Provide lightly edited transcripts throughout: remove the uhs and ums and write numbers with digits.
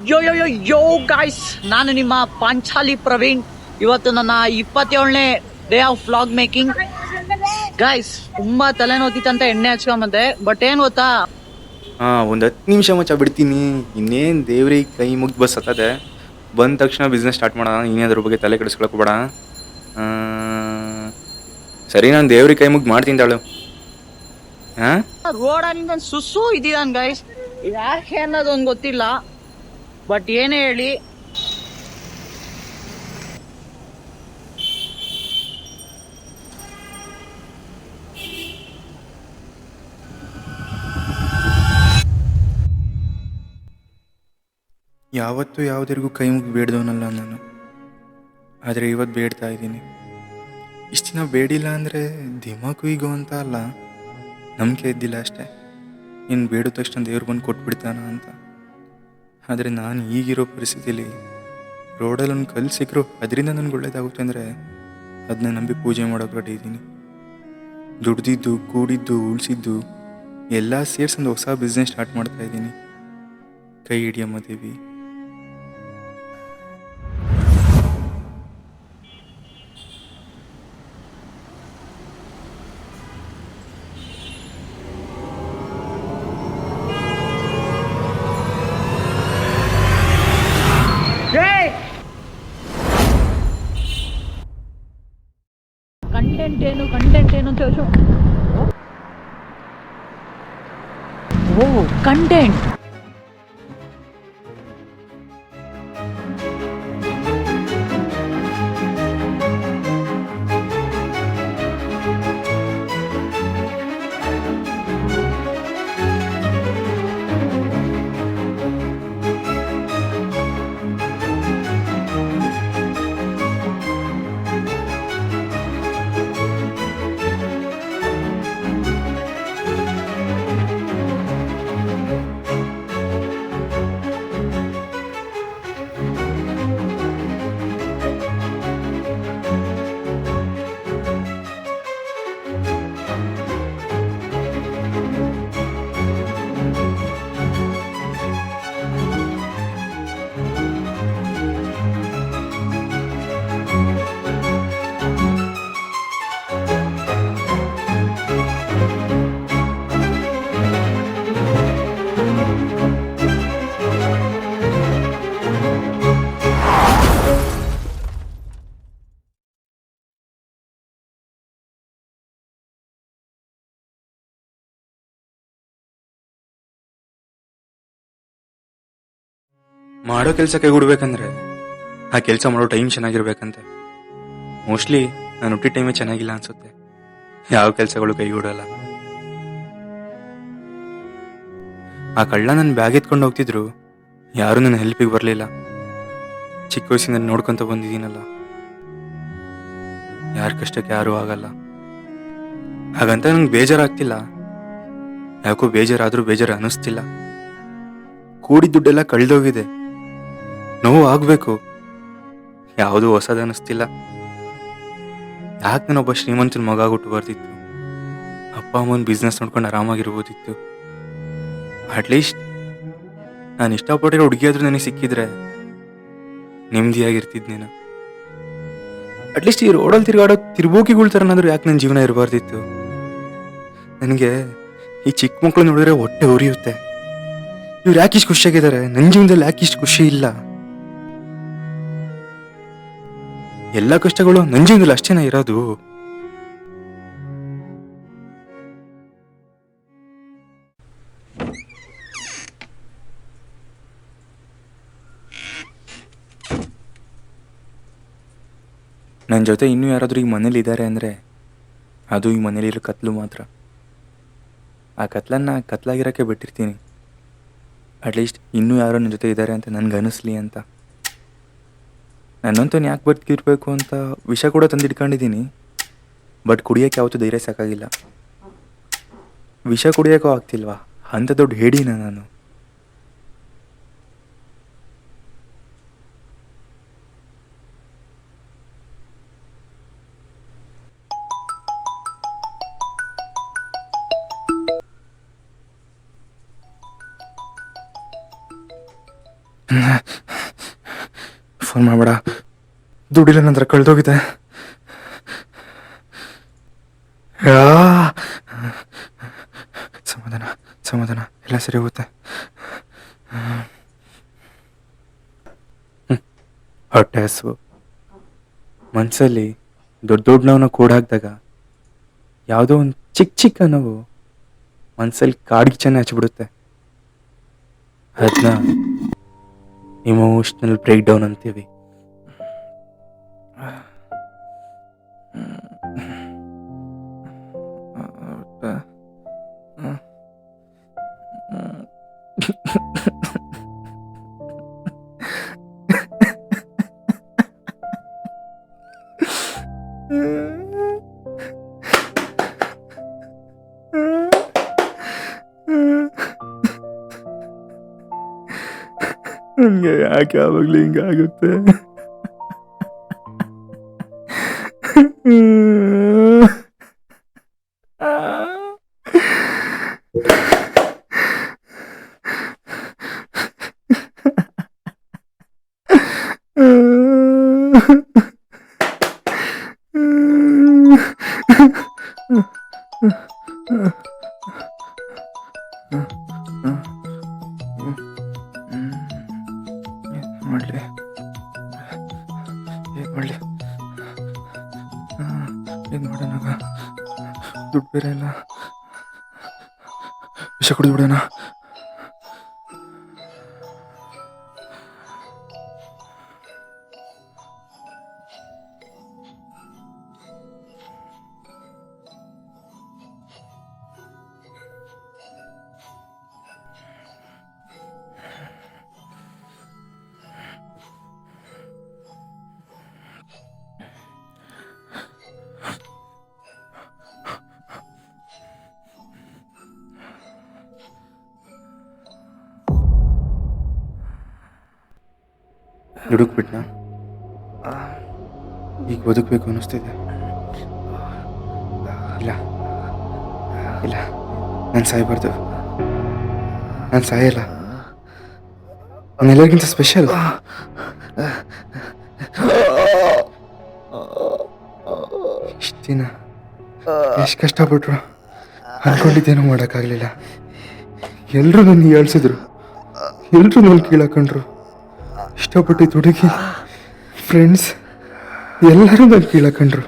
ಯೋ ಯೋ ಯೋ ಯೋ guys, ನಾನು ನಿಮ್ಮ ಪಾಂಚಾಲಿ ಪ್ರವೀಣ್. ಇವತ್ತು ನನ್ನ 27ನೇ day of vlog making. Guys, ತುಂಬಾ ತಲೆನೋತಿತ್ತಂತ ಎಣ್ಣೆ ಹಚ್ಕೊಂಬಂದೆ. ಬಟ್ ಏನ್ ಗೊತ್ತಾ, ಒಂದು 10 ನಿಮಿಷ ಮಚ್ಚ ಬಿಡ್ತೀನಿ. ಇನ್ನೇನು ದೇವ್ರಿಗೆ ಕೈ ಮುಗ್ದು ಬಸ್ ಹತ್ತದೆ. ಬಂದ ತಕ್ಷಣ ಬಿಸ್ನೆಸ್ ಸ್ಟಾರ್ಟ್ ಮಾಡೋಣ. ನೀನೇ ಅದ್ರ ಬಗ್ಗೆ ತಲೆ ಕೆಡಿಸ್ಕೊಳಕ್ಕೆ ಬೇಡ. ಸರಿ, ನಾನು ದೇವ್ರಿಗೆ ಕೈ ಮುಗ್ದು ಮಾಡ್ತೀನಿ ತಾಳು. ಹಾಂ, ರೋಡಲ್ಲಿ ಸುಸ್ಸು ಇದ್ದೀನ್ ಗೈಸ್. ಯಾಕೆ ಅನ್ನೋದೊಂದು ಗೊತ್ತಿಲ್ಲ. ಬಟ್ ಏನೇ ಹೇಳಿ, ಯಾವತ್ತೂ ಯಾವುದರಿಗೂ ಕೈ ಮುಗ್ದು ಬೇಡ್ದವನಲ್ಲ ನಾನು. ಆದರೆ ಇವತ್ತು ಬೇಡ್ತಾ ಇದ್ದೀನಿ. ಇಷ್ಟು ದಿನ ಬೇಡಿಲ್ಲ ಅಂದರೆ ದಿಮಾಕು ಈಗೋ ಅಂತ ಅಲ್ಲ, ನಂಬಿಕೆ ಇದ್ದಿಲ್ಲ ಅಷ್ಟೇ. ಇನ್ನು ಬೇಡಿದ ತಕ್ಷಣ ದೇವ್ರು ಬಂದು ಕೊಟ್ಬಿಡ್ತಾನ ಅಂತ. ಆದರೆ ನಾನು ಈಗಿರೋ ಪರಿಸ್ಥಿತಿಲಿ ರೋಡಲ್ಲಿ ಒಂದು ಕಲ್ಲು ಸಿಕ್ಕರು ಅದರಿಂದ ನನಗೆ ಒಳ್ಳೇದಾಗುತ್ತೆ ಅಂದರೆ ಅದನ್ನ ನಂಬಿ ಪೂಜೆ ಮಾಡೋಕೆ ಹೊರಟಿದ್ದೀನಿ. ದುಡ್ದಿದ್ದು, ಕೂಡಿದ್ದು, ಉಳಿಸಿದ್ದು ಎಲ್ಲ ಸೇರ್ಸೊಂದು ಹೊಸ ಬಿಸ್ನೆಸ್ ಸ್ಟಾರ್ಟ್ ಮಾಡ್ತಾ ಇದ್ದೀನಿ. ಕೈ ಹಿಡಿಯಮ್ಮ ದೇವಿ. ಕಂಟೆಂಟ್ ಏನು ಅಂತ ಹೇಳು. ಓ, ಕಂಟೆಂಟ್. ಮಾಡೋ ಕೆಲಸ ಕೈಗೂಡ್ಬೇಕಂದ್ರೆ ಆ ಕೆಲಸ ಮಾಡೋ ಟೈಮ್ ಚೆನ್ನಾಗಿರ್ಬೇಕಂತೆ. ಮೋಸ್ಟ್ಲಿ ನಾನು ಹುಟ್ಟಿದ ಟೈಮೇ ಚೆನ್ನಾಗಿಲ್ಲ ಅನ್ಸುತ್ತೆ. ಯಾವ ಕೆಲಸಗಳು ಕೈಗೂಡಲ್ಲ. ಆ ಕಳ್ಳ ನನ್ನ ಬ್ಯಾಗ್ ಎತ್ಕೊಂಡು ಹೋಗ್ತಿದ್ರು, ಯಾರೂ ನನ್ನ ಹೆಲ್ಪಿಗೆ ಬರಲಿಲ್ಲ. ಚಿಕ್ಕ ವಯಸ್ಸಿಂದ ನೋಡ್ಕೊಂತ ಬಂದಿದ್ದೀನಲ್ಲ, ಯಾರ ಕಷ್ಟಕ್ಕೆ ಯಾರೂ ಆಗಲ್ಲ. ಹಾಗಂತ ನಂಗೆ ಬೇಜಾರಾಗ್ತಿಲ್ಲ. ಯಾಕೋ ಬೇಜಾರಾದ್ರೂ ಬೇಜಾರು ಅನ್ನಿಸ್ತಿಲ್ಲ. ಕೂಡಿದ ದುಡ್ಡೆಲ್ಲ ಕಳೆದೋಗಿದೆ. ನೋವು ಆಗಬೇಕು, ಯಾವುದೂ ಹೊಸದು ಅನ್ನಿಸ್ತಿಲ್ಲ. ಯಾಕೆ ನಾನೊಬ್ಬ ಶ್ರೀಮಂತನ ಮಗ ಹುಟ್ಟು ಬರ್ತಿತ್ತು. ಅಪ್ಪ ಅಮ್ಮನ ಬಿಸ್ನೆಸ್ ನೋಡ್ಕೊಂಡು ಆರಾಮಾಗಿರ್ಬೋದಿತ್ತು. ಅಟ್ಲೀಸ್ಟ್ ನಾನು ಇಷ್ಟಪಟ್ಟಿರೋ ಹುಡುಗಿಯಾದ್ರೂ ನನಗೆ ಸಿಕ್ಕಿದ್ರೆ ನೆಮ್ಮದಿಯಾಗಿರ್ತಿದ್ನೇನು. ಅಟ್ಲೀಸ್ಟ್ ಈ ರೋಡಲ್ಲಿ ತಿರುಗಾಡೋ ತಿರ್ಬೋಕಿಗಳ ಥರನಾದ್ರೂ ಯಾಕೆ ನನ್ನ ಜೀವನ ಇರಬಾರ್ದಿತ್ತು. ನನಗೆ ಈ ಚಿಕ್ಕ ಮಕ್ಕಳು ನೋಡಿದ್ರೆ ಹೊಟ್ಟೆ ಉರಿಯುತ್ತೆ. ಇವ್ರು ಯಾಕೆ ಇಷ್ಟು ಖುಷಿಯಾಗಿದ್ದಾರೆ, ನನ್ನ ಜೀವನದಲ್ಲಿ ಯಾಕೆ ಇಷ್ಟು ಖುಷಿ ಇಲ್ಲ? ಎಲ್ಲ ಕಷ್ಟಗಳು ನನ್ನ ಜೀವನದಲ್ಲಿ ಅಷ್ಟೇನ ಇರೋದು? ನನ್ನ ಜೊತೆ ಇನ್ನೂ ಯಾರಾದರೂ ಈ ಮನೇಲಿ ಇದ್ದಾರೆ ಅಂದರೆ ಅದು ಈ ಮನೇಲಿರೋ ಕತ್ಲು ಮಾತ್ರ. ಆ ಕತ್ಲನ್ನು ಕತ್ಲಾಗಿರೋಕ್ಕೆ ಬಿಟ್ಟಿರ್ತೀನಿ. ಅಟ್ಲೀಸ್ಟ್ ಇನ್ನೂ ಯಾರೋ ನನ್ನ ಜೊತೆ ಇದ್ದಾರೆ ಅಂತ ನನಗೆ ಅನ್ನಿಸ್ಲಿ ಅಂತ. ನನ್ನಂತೂ ಯಾಕೆ ಬದುಕಿರ್ಬೇಕು ಅಂತ ವಿಷ ಕೂಡ ತಂದಿಟ್ಕೊಂಡಿದ್ದೀನಿ. ಬಟ್ ಕುಡಿಯೋಕ್ಕೆ ಯಾವತ್ತೂ ಧೈರ್ಯ ಸಾಕಾಗಿಲ್ಲ. ವಿಷ ಕುಡಿಯೋಕ್ಕೂ ಆಗ್ತಿಲ್ವಾ? ಅಂಥ ದೊಡ್ಡ ಹೇಡಿನ ನಾನು. ಫೋನ್ ಮಾಡಬೇಡ, ದುಡ್ಡಿಲ್ಲ ನಂತರ ಕಳೆದೋಗಿದೆ. ಸಮಾಧಾನ ಸಮಾಧಾನ, ಎಲ್ಲ ಸರಿ ಹೋಗುತ್ತೆ. ಹೊಟ್ಟೆ ಹಸು ಮನಸ್ಸಲ್ಲಿ ದೊಡ್ಡ ದೊಡ್ಡ ನೋವನ್ನ ಕೂಡಾಕ್ದಾಗ ಯಾವುದೋ ಒಂದು ಚಿಕ್ಕ ಚಿಕ್ಕ ನೋವು ಮನಸ್ಸಲ್ಲಿ ಕಾಡ್ಗಿ ಚೆನ್ನಾಗಿ ಹಚ್ಚಿಬಿಡುತ್ತೆ. ಅದನ್ನ ಇಮೋಷ್ನಲ್ ಬ್ರೇಕ್ ಡೌನ್ ಅಂತೀವಿ. ನನಗೆ ಯಾಕೆ ಯಾವಾಗಲೂ ಹಿಂಗಾಗುತ್ತೆ? ಮಾಡಲಿ ಏನು ಮಾಡಲಿ, ಏನು ಮಾಡೋಣ? ದುಡ್ಡು ಬೇರೆ ಇಲ್ಲ, ವಿಷ ಕುಡಿದ್ಬಿಡೋಣ. ದುಡುಕ್ಬಿಟ್ನಾ? ಈಗ ಬದುಕಬೇಕು ಅನ್ನಿಸ್ತಿದೆ. ಇಲ್ಲ ಇಲ್ಲ, ನಾನು ಸಾಯಬಾರ್ದು. ನಾನು ಸಾಯಲ್ಲ, ನಾನು ಎಲ್ಲರಿಗಿಂತ ಸ್ಪೆಷಲ್. ಇಷ್ಟು ದಿನ ಎಷ್ಟು ಕಷ್ಟಪಟ್ರು ಅಂದ್ಕೊಂಡಿದ್ದೇನೋ ಮಾಡೋಕ್ಕಾಗಲಿಲ್ಲ. ಎಲ್ಲರೂ ನನ್ನ ಹೇಳ್ಸಿದ್ರು, ಎಲ್ಲರೂ ನನ್ನ ಕೀಳಾಕೊಂಡ್ರು. ಇಷ್ಟಪಟ್ಟು ಹುಡುಗಿ ಫ್ರೆಂಡ್ಸ್ ಎಲ್ಲರೂ ನನ್ನ ಕೀಳಾಕೊಂಡ್ರು.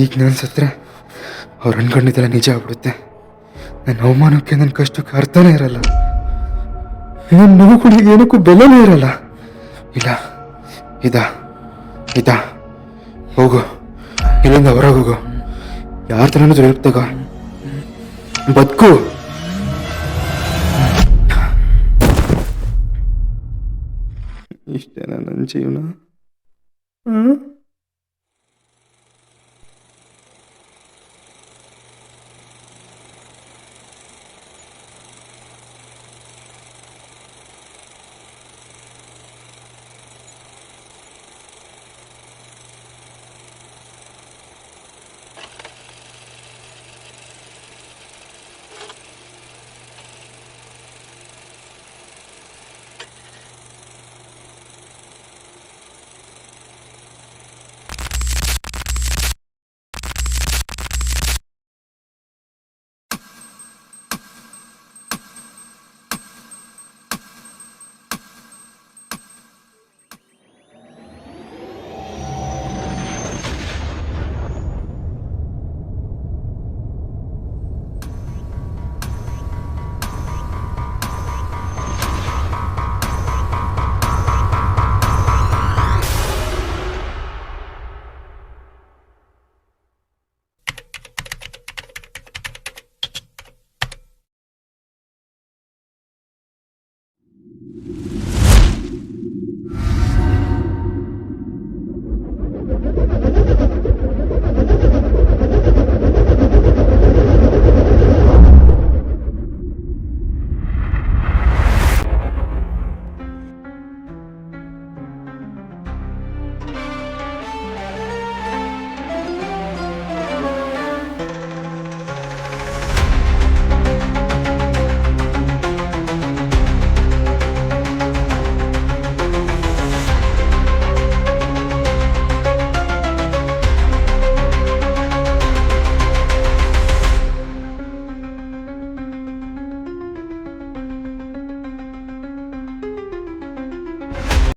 ಈಗ ನಾನು ಸತ್ತರೆ ಅವ್ರು ಅನ್ಕೊಂಡಿದ್ದೆಲ್ಲ ನಿಜ ಆಗ್ಬಿಡುತ್ತೆ. ನನ್ನ ಅವಮಾನಕ್ಕೆ, ನನ್ನ ಕಷ್ಟಕ್ಕೆ ಅರ್ಥನೇ ಇರಲ್ಲ. ನನ್ನ ನೋವುಗಳಿಗೆ ಏನಕ್ಕೂ ಬೆಲೆನೇ ಇರಲ್ಲ. ಇಲ್ಲ, ಇದಾ ಹೋಗು, ಇಲ್ಲಿಂದ ಹೊರಗೆ ಹೋಗು. ಯಾರ ಥರನೂ ತಗೋ, ಬದುಕು. ಇಷ್ಟೇನಾ ನನ್ನ ಜೀವನ?